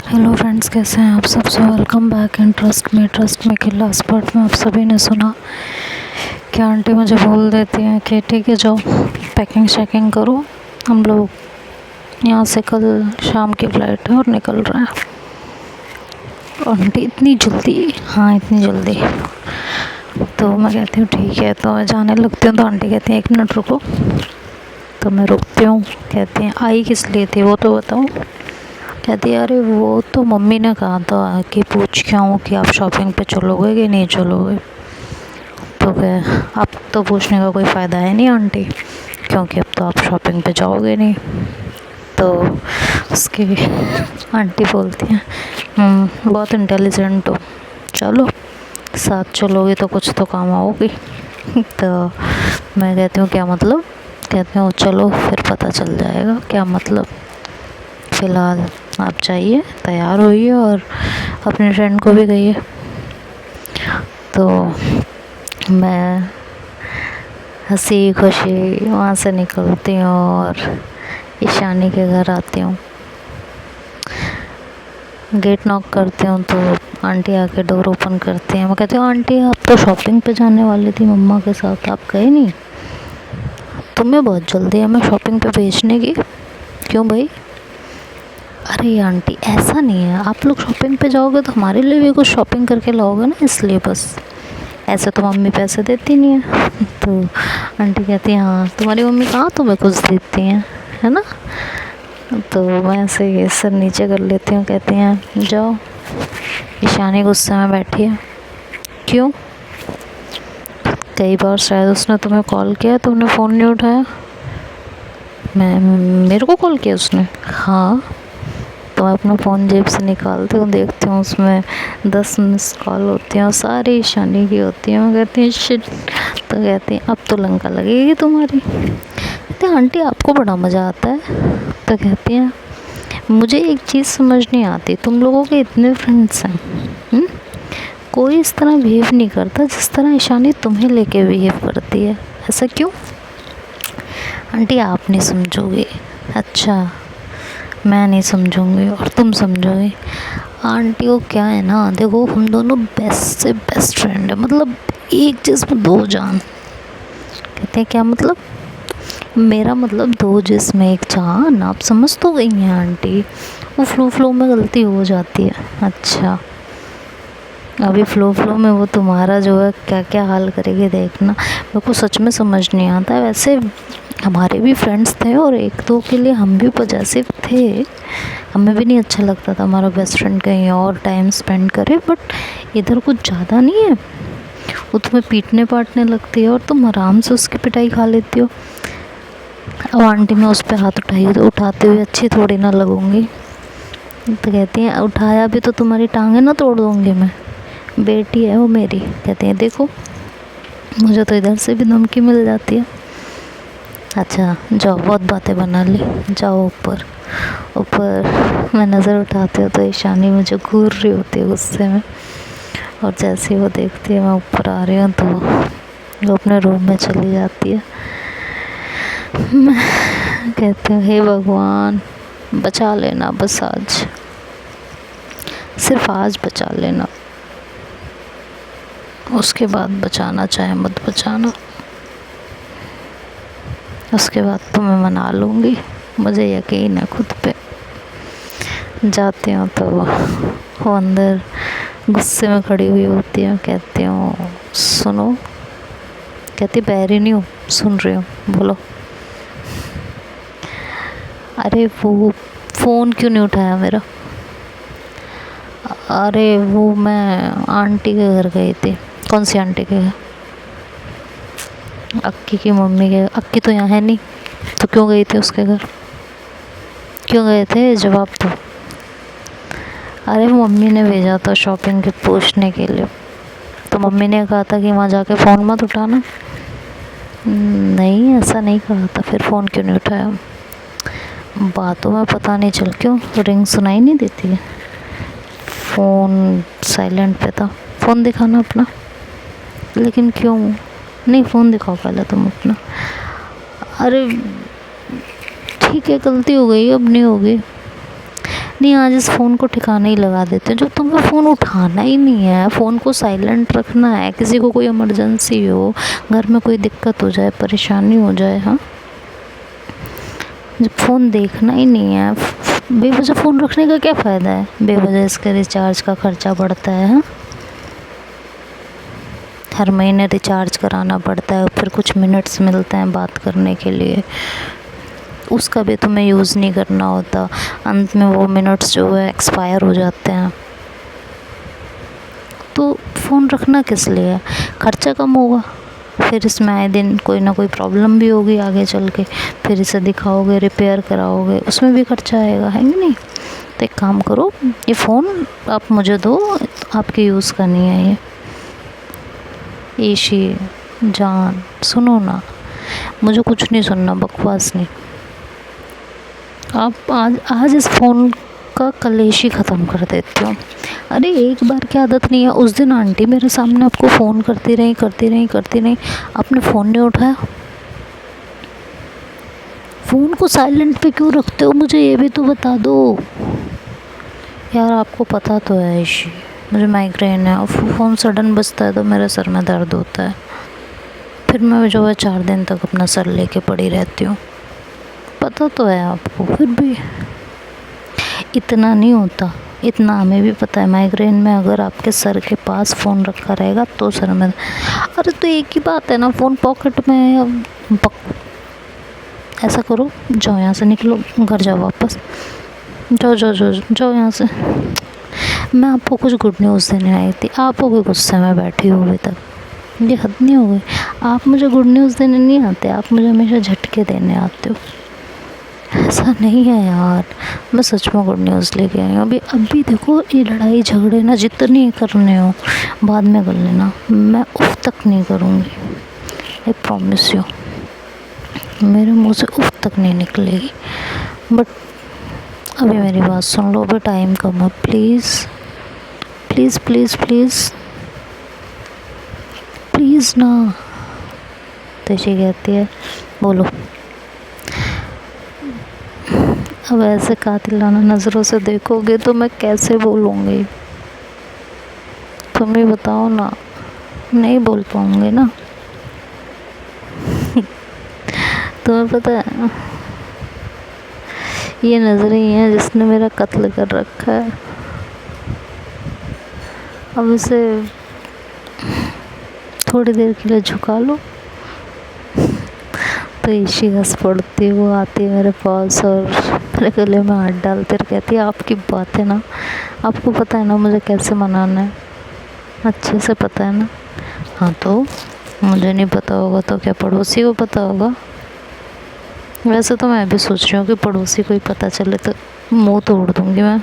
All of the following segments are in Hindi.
हेलो फ्रेंड्स, कैसे हैं आप सब। So welcome back in trust में कि लास्ट पार्ट में आप सभी ने सुना कि आंटी मुझे बोल देती हैं कि ठीक है जाओ पैकिंग शैकिंग करो, हम लोग यहाँ से कल शाम की फ़्लाइट है और निकल रहे हैं। आंटी इतनी जल्दी? हाँ इतनी जल्दी। तो मैं कहती हूँ ठीक है, तो मैं जाने लगती हूँ तो आंटी कहती हैं 1 मिनट रुको। तो मैं रुकती हूँ, कहती हैं आई किस लिए थी वो तो बताओ। कहती है अरे वो तो मम्मी ने कहा था कि पूछ के आऊँ कि आप शॉपिंग पे चलोगे कि नहीं चलोगे। तो क्या अब तो पूछने का कोई फ़ायदा है नहीं आंटी, क्योंकि अब तो आप शॉपिंग पे जाओगे नहीं। तो उसकी आंटी बोलती हैं बहुत इंटेलिजेंट हो, चलो साथ चलोगे तो कुछ तो काम आओगी। तो मैं कहती हूँ क्या मतलब। कहती हूँ चलो फिर पता चल जाएगा क्या मतलब। फ़िलहाल आप जाइए, तैयार होइए और अपने फ्रेंड को भी कहिए। तो मैं हंसी खुशी वहाँ से निकलती हूँ और ईशानी के घर आती हूँ। गेट नॉक करती हूँ तो आंटी आके डोर ओपन करती हैं। मैं कहती हूँ आंटी आप तो शॉपिंग पे जाने वाली थी मम्मा के साथ, आप गए नहीं? तुम्हें बहुत जल्दी है मैं शॉपिंग पे भेजने की। क्यों भाई? अरे आंटी ऐसा नहीं है, आप लोग शॉपिंग पे जाओगे तो हमारे लिए भी कुछ शॉपिंग करके लाओगे ना, इसलिए बस। ऐसे तो मम्मी पैसे देती नहीं है। तो आंटी कहती है हाँ तुम्हारी मम्मी कहाँ तुम्हें कुछ देती हैं, है ना। तो मैं ऐसे सर नीचे कर लेती हूँ। कहती हैं जाओ। ईशानी गुस्से में बैठी है। क्यों? कई बार शायद उसने तुम्हें कॉल किया, तुमने फ़ोन नहीं उठाया। मेरे को कॉल किया उसने? हाँ। तो मैं अपना फ़ोन जेब से निकालती हूँ, देखती हूँ उसमें 10 मिस कॉल होती हैं और सारी ईशानी की होती हैं। मैं कहती हैं शिट। तो कहती हैं अब तो लंका लगेगी तुम्हारी। कहती हैं आंटी आपको बड़ा मज़ा आता है। तो कहती हैं मुझे एक चीज़ समझ नहीं आती, तुम लोगों के इतने फ्रेंड्स हैं, कोई इस तरह बिहेव नहीं करता जिस तरह ईशानी तुम्हें लेके बिहेव करती है। ऐसा क्यों? आंटी आप नहीं समझोगे। अच्छा मैं नहीं समझूंगी और तुम समझोगे। आंटी को क्या है ना, देखो हम दोनों बेस्ट से बेस्ट फ्रेंड है, मतलब एक जिस्म दो जान। कहते हैं क्या मतलब? मेरा मतलब 2 जिस्म एक जान। आप समझ तो गई हैं आंटी, वो फ्लो में गलती हो जाती है। अच्छा अभी फ्लो में वो तुम्हारा जो है क्या क्या हाल करेगी देखना। मेरे को सच में समझ नहीं आता। वैसे हमारे भी फ्रेंड्स थे और 1-2 के लिए हम भी पॉजेसिव थे, हमें भी नहीं अच्छा लगता था हमारा बेस्ट फ्रेंड कहीं और टाइम स्पेंड करे, बट इधर कुछ ज़्यादा नहीं है। वो तुम्हें पीटने पाटने लगती है और तुम आराम से उसकी पिटाई खा लेती हो। अब आंटी मैं उस पर हाथ उठाते हुए अच्छी थोड़ी ना लगूंगी। तो कहती हैं उठाया भी तो तुम्हारी टांगें ना तोड़ दूँगी मैं, बेटी है वो मेरी। कहती हैं देखो मुझे तो इधर से भी धमकी मिल जाती है। अच्छा जाओ बहुत बातें बना ली, जाओ ऊपर। मैं नज़र उठाती हूँ तो ईशानी मुझे घूर रही होती है गुस्से में, और जैसे ही वो देखती है मैं ऊपर आ रही हूँ तो वो अपने रूम में चली जाती है। मैं कहती हूँ हे भगवान बचा लेना, बस आज, सिर्फ आज बचा लेना, उसके बाद बचाना चाहे मत बचाना, उसके बाद तो मैं मना लूँगी, मुझे यकीन है खुद पे। जाती हूँ तो वो अंदर गुस्से में खड़ी हुई होती है। कहती हूँ सुनो। कहती बहरी नहीं हूँ, सुन रही हूँ, बोलो। अरे वो फ़ोन क्यों नहीं उठाया मेरा? अरे वो मैं आंटी के घर गई थी। कौन सी आंटी के घर? अक्की की मम्मी के। अक्की तो यहाँ है नहीं, तो क्यों गई थी उसके घर? क्यों गए थे जवाब दो। अरे मम्मी ने भेजा था शॉपिंग के पूछने के लिए, तो मम्मी ने कहा था कि वहाँ जाके फ़ोन मत उठाना। नहीं ऐसा नहीं कहा था, फिर फ़ोन क्यों नहीं उठाया? बातों में पता नहीं चल क्यों रिंग सुनाई नहीं देती है। फ़ोन साइलेंट पे था, फ़ोन दिखाना अपना। लेकिन क्यों नहीं? फ़ोन दिखाओ पहले तुम अपना। अरे ठीक है गलती हो गई, अब नहीं होगी। नहीं, आज इस फ़ोन को ठिकाने ही लगा देते हैं। जब तुम्हें फ़ोन उठाना ही नहीं है, फ़ोन को साइलेंट रखना है, किसी को कोई इमरजेंसी हो, घर में कोई दिक्कत हो जाए, परेशानी हो जाए, हाँ, जब फ़ोन देखना ही नहीं है, बेवजह फ़ोन रखने का क्या फ़ायदा है? बेवजह इसके रिचार्ज का खर्चा बढ़ता है, हाँ, हर महीने रिचार्ज कराना पड़ता है, फिर कुछ मिनट्स मिलते हैं बात करने के लिए, उसका भी तुम्हें यूज़ नहीं करना होता, अंत में वो मिनट्स जो है एक्सपायर हो जाते हैं। तो फ़ोन रखना किस लिए है? खर्चा कम होगा, फिर इसमें आए दिन कोई ना कोई प्रॉब्लम भी होगी आगे चल के, फिर इसे दिखाओगे, रिपेयर कराओगे, उसमें भी खर्चा आएगा, है कि नहीं? तो एक काम करो, ये फ़ोन आप मुझे दो, आपके यूज़ का नहीं है ये। ईशी जान, सुनो ना, मुझे कुछ नहीं सुनना, बकवास नहीं। आप आज इस फ़ोन का कलेश ही ख़त्म कर देती हूँ। अरे एक बार की आदत नहीं है, उस दिन आंटी मेरे सामने आपको फ़ोन करती रही, आपने फ़ोन नहीं उठाया। फ़ोन को साइलेंट पे क्यों रखते हो, मुझे ये भी तो बता दो यार। आपको पता तो है ईशी, मुझे माइग्रेन है और फ़ोन सडन बजता है तो मेरे सर में दर्द होता है, फिर मैं जो है 4 दिन तक अपना सर लेके पड़ी रहती हूँ। पता तो है आपको, फिर भी इतना नहीं होता, इतना हमें भी पता है। माइग्रेन में अगर आपके सर के पास फ़ोन रखा रहेगा तो सर में, अरे तो एक ही बात है ना, फ़ोन पॉकेट में है, ऐसा करो, जाओ यहाँ से, निकलो, घर जाओ वापस, जाओ यहाँ से। मैं आपको कुछ गुड न्यूज़ देने आई थी, आप हो गए गुस्से में बैठी हो अभी तक, ये हद नहीं हो गई? आप मुझे गुड न्यूज़ देने नहीं आते, आप मुझे हमेशा झटके देने आते हो। ऐसा नहीं है यार, मैं सच में गुड न्यूज़ लेके आई हूँ। अभी देखो, ये लड़ाई झगड़े ना जितनी करने हो बाद में कर लेना, मैं उफ तक नहीं करूँगी, आई प्रॉमिस यू। मेरे मुंह से उफ तक नहीं निकलेगी। बट अभी मेरी बात सुन लो, अभी टाइम कम है, please please please please please ना। तशी कहती है, बोलो। अब ऐसे कातिलाना नज़रों से देखोगे तो मैं कैसे बोलूँगी? तुम ही बताओ ना, नहीं बोल पाऊँगी ना। तुम्हें पता है, ये नज़रें ही हैं जिसने मेरा कत्ल कर रखा है। अब इसे थोड़ी देर के लिए झुका लो तो ईशी हंस पड़ती, वो आती है मेरे पास और मेरे गले में हाथ डालते और कहती है, आपकी बात है ना, आपको पता है ना मुझे कैसे मनाना है, अच्छे से पता है ना। हाँ तो मुझे नहीं पता होगा तो क्या पड़ोसी को पता होगा? वैसे तो मैं भी सोच रही हूँ कि पड़ोसी को ही पता चले तो मुँह तोड़ दूँगी मैं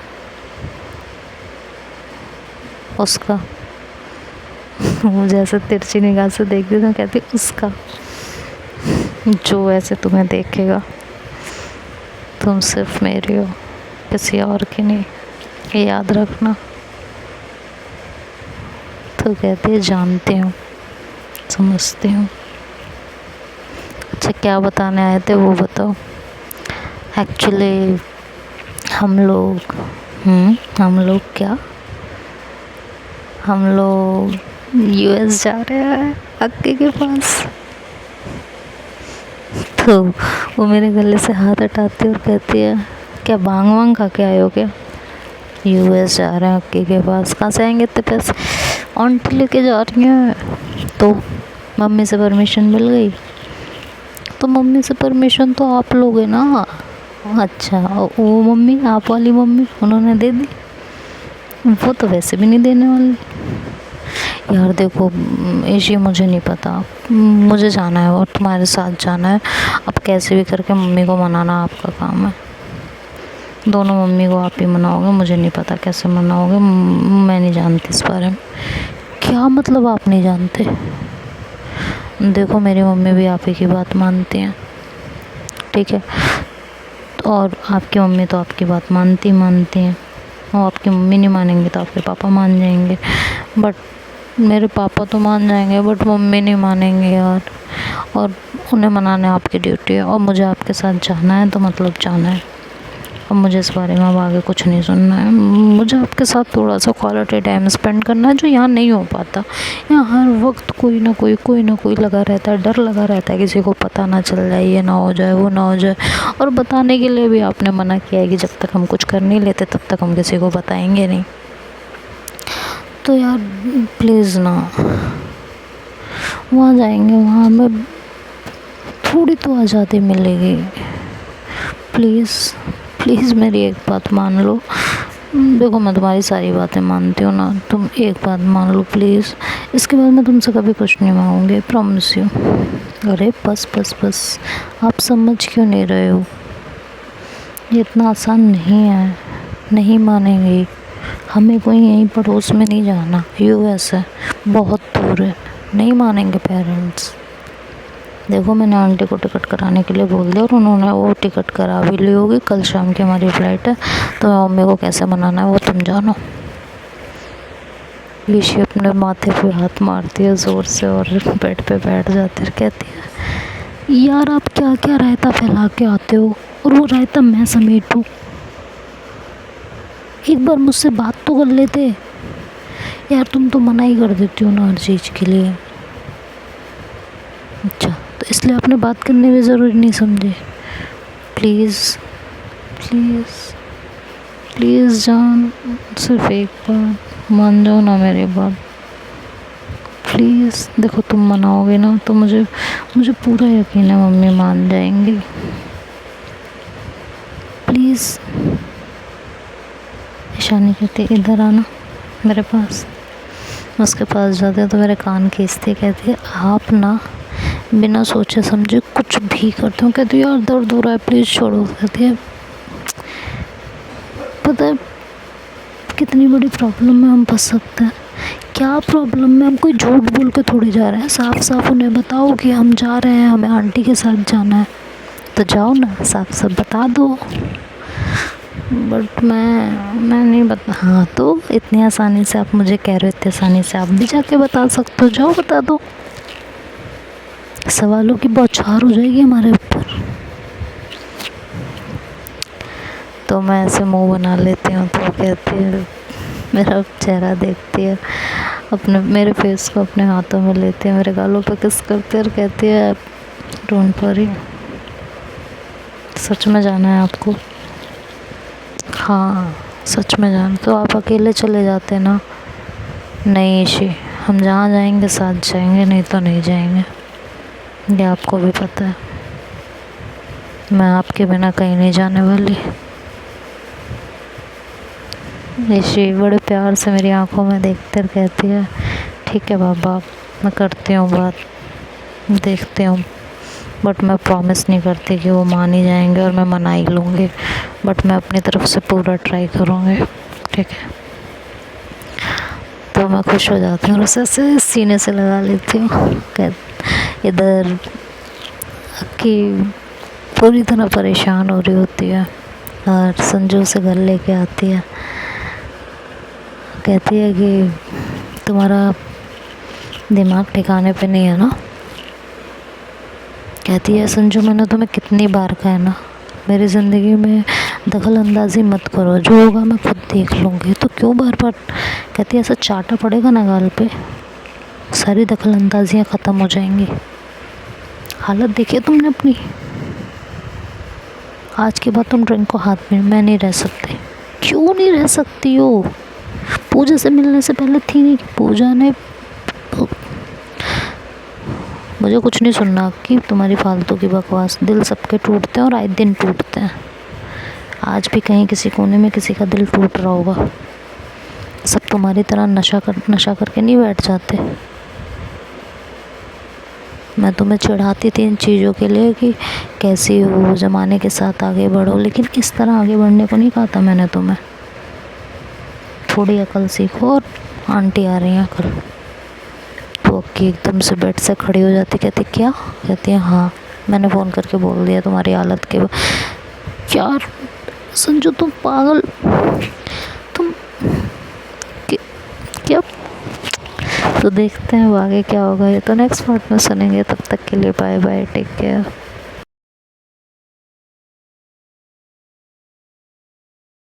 उसका। मुझे ऐसे तिरछी निगाह से देखती तो कहती, उसका जो ऐसे तुम्हें देखेगा, तुम सिर्फ मेरी हो, किसी और की नहीं, ये याद रखना। तो कहती है, जानती हूँ, समझती हूँ। अच्छा क्या बताने आए थे वो बताओ। एक्चुअली हम लोग क्या, हम लोग यूएस जा रहे हैं अक्के के पास। तो वो मेरे गले से हाथ हटाती है और कहती है, क्या बांग वांग खा के आए हो क्या? यूएस जा रहे हैं अक्के के पास, कहाँ से आएंगे इतने पैसे? आंटी लेके जा रही हैं। तो मम्मी से परमिशन मिल गई? तो मम्मी से परमिशन तो आप लोगे ना। अच्छा, वो मम्मी, आप वाली मम्मी, उन्होंने दे दी? वो तो वैसे भी नहीं देने वाली। यार देखो ईशी, मुझे नहीं पता, मुझे जाना है और तुम्हारे साथ जाना है। अब कैसे भी करके मम्मी को मनाना आपका काम है, दोनों मम्मी को आप ही मनाओगे, मुझे नहीं पता कैसे मनाओगे, मैं नहीं जानती इस बारे में। क्या मतलब आप नहीं जानते? देखो मेरी मम्मी भी आप ही की बात मानती हैं, ठीक है, और आपकी मम्मी तो आपकी बात मानती हैं, और आपकी मम्मी नहीं मानेंगे तो आपके पापा मान जाएंगे। बट मेरे पापा तो मान जाएंगे बट मम्मी नहीं मानेंगे यार, और उन्हें मनाना आपकी ड्यूटी है, और मुझे आपके साथ जाना है तो मतलब जाना है। अब मुझे इस बारे में अब आगे कुछ नहीं सुनना है। मुझे आपके साथ थोड़ा सा क्वालिटी टाइम स्पेंड करना है, जो यहाँ नहीं हो पाता। यहाँ हर वक्त कोई ना कोई लगा रहता है, डर लगा रहता है किसी को पता ना चल जाए, ये ना हो जाए, वो ना हो जाए। और बताने के लिए भी आपने मना किया है कि जब तक हम कुछ कर नहीं लेते तब तक हम किसी को बताएंगे नहीं। तो यार प्लीज़ ना, वहाँ जाएंगे, वहाँ हमें थोड़ी तो आज़ादी मिलेगी। प्लीज़ मेरी एक बात मान लो। देखो मैं तुम्हारी सारी बातें मानती हूँ ना, तुम एक बात मान लो प्लीज़। इसके बाद मैं तुमसे कभी कुछ नहीं मांगूंगी, प्रॉमिस यू। अरे बस आप समझ क्यों नहीं रहे हो? ये इतना आसान नहीं है, नहीं मानेंगे। हमें कोई यहीं पड़ोस में नहीं जाना, यूएस है, बहुत दूर है, नहीं मानेंगे पेरेंट्स। देखो मैंने आंटी को टिकट कराने के लिए बोल दिया और उन्होंने वो टिकट करा भी ली होगी। कल शाम की हमारी फ़्लाइट है, तो मम्मी को कैसे मनाना है वो तुम जानो। ऋषि अपने माथे पे हाथ मारती है ज़ोर से और बेड पे बैठ जाती है, कहती है यार आप क्या क्या रायता फैला के आते हो, और वो रायता मैं समेटूं। एक बार मुझसे बात तो कर लेते यार, तुम तो मना ही कर देती हो ना हर चीज़ के लिए। अच्छा, तो इसलिए आपने बात करने में ज़रूरी नहीं समझे। प्लीज़ जान, सिर्फ एक बार मान जाओ ना मेरी बात प्लीज़। देखो तुम मनाओगे ना तो मुझे पूरा यकीन है मम्मी मान जाएंगी। प्लीज़। ईशानी कहती इधर आना मेरे पास। उसके पास जाते हैं तो मेरे कान खींचती, कहती है आप ना बिना सोचे समझे कुछ भी करते हो। कहती है यार दर्द हो रहा है, प्लीज़ छोड़ो। कहती है पता है कितनी बड़ी प्रॉब्लम में हम फंस सकते हैं। क्या प्रॉब्लम में? हम कोई झूठ बोल के थोड़ी जा रहे हैं, साफ साफ उन्हें बताओ कि हम जा रहे हैं, हमें आंटी के साथ जाना है, तो जाओ ना, साफ बता दो। बट मैं नहीं बता। हाँ तो इतनी आसानी से आप मुझे कह रहे हो, इतनी आसानी से आप भी जाके बता सकते हो, जाओ बता दो। सवालों की बौछार हो जाएगी हमारे ऊपर। तो मैं ऐसे मुंह बना लेती हूँ, तो कहती है, मेरा चेहरा देखती है, अपने मेरे फेस को अपने हाथों में लेती है, मेरे गालों पे किस करती है और कहती है डोंट वरी, सच में जाना है आपको? हाँ सच में जाना। तो आप अकेले चले जाते ना? नहीं ईशी, हम जहाँ जाएंगे साथ जाएंगे, नहीं तो नहीं जाएंगे, ये आपको भी पता है। मैं आपके बिना कहीं नहीं जाने वाली। ईशी बड़े प्यार से मेरी आंखों में देखते और कहती है ठीक है बाबा, मैं करती हूँ बात, देखती हूँ, बट मैं प्रॉमिस नहीं करती कि वो मान ही जाएंगे और मैं मना ही लूँगी, बट मैं अपनी तरफ से पूरा ट्राई करूँगी, ठीक है? तो मैं खुश हो जाती हूँ और उसे ऐसे सीने से लगा लेती हूँ। इधर कि पूरी तरह परेशान हो रही होती है और संजू से घर लेके आती है, कहती है कि तुम्हारा दिमाग ठिकाने पे नहीं है ना? कहती है संजू मैंने तुम्हें कितनी बार कहा है ना, मेरी ज़िंदगी में दखल अंदाज़ी मत करो, जो होगा मैं खुद देख लूँगी, तो क्यों बार बार? कहती है ऐसा चाटा पड़ेगा ना गाल पे, सारी दखल अंदाजियाँ ख़त्म हो जाएंगी। हालत देखिए तुमने अपनी। आज के बाद तुम ड्रिंक को हाथ में, मैं नहीं रह सकती। क्यों नहीं रह सकती हो? पूजा से मिलने से पहले थी नहीं कि पूजा ने, मुझे कुछ नहीं सुनना कि तुम्हारी फालतू की बकवास। दिल सबके टूटते हैं और आए दिन टूटते हैं। आज भी कहीं किसी कोने में किसी का दिल टूट रहा होगा। सब तुम्हारी तरह नशा करके नहीं बैठ जाते। मैं तुम्हें चिढ़ाती थी इन चीज़ों के लिए कि कैसी हो, ज़माने के साथ आगे बढ़ो, लेकिन इस तरह आगे बढ़ने को नहीं कहा था मैंने तुम्हें। थोड़ी अकल सीखो। और आंटी आ रही हैं कल। तो अक्की एकदम से बेड से खड़ी हो जाती, कहती क्या? कहती है हाँ, मैंने फ़ोन करके बोल दिया तुम्हारी हालत के। यार संजू तुम पागल, तुम क्या? तो देखते हैं अब आगे क्या होगा, ये तो नेक्स्ट पार्ट में सुनेंगे। तब तक के लिए बाय बाय, टेक केयर।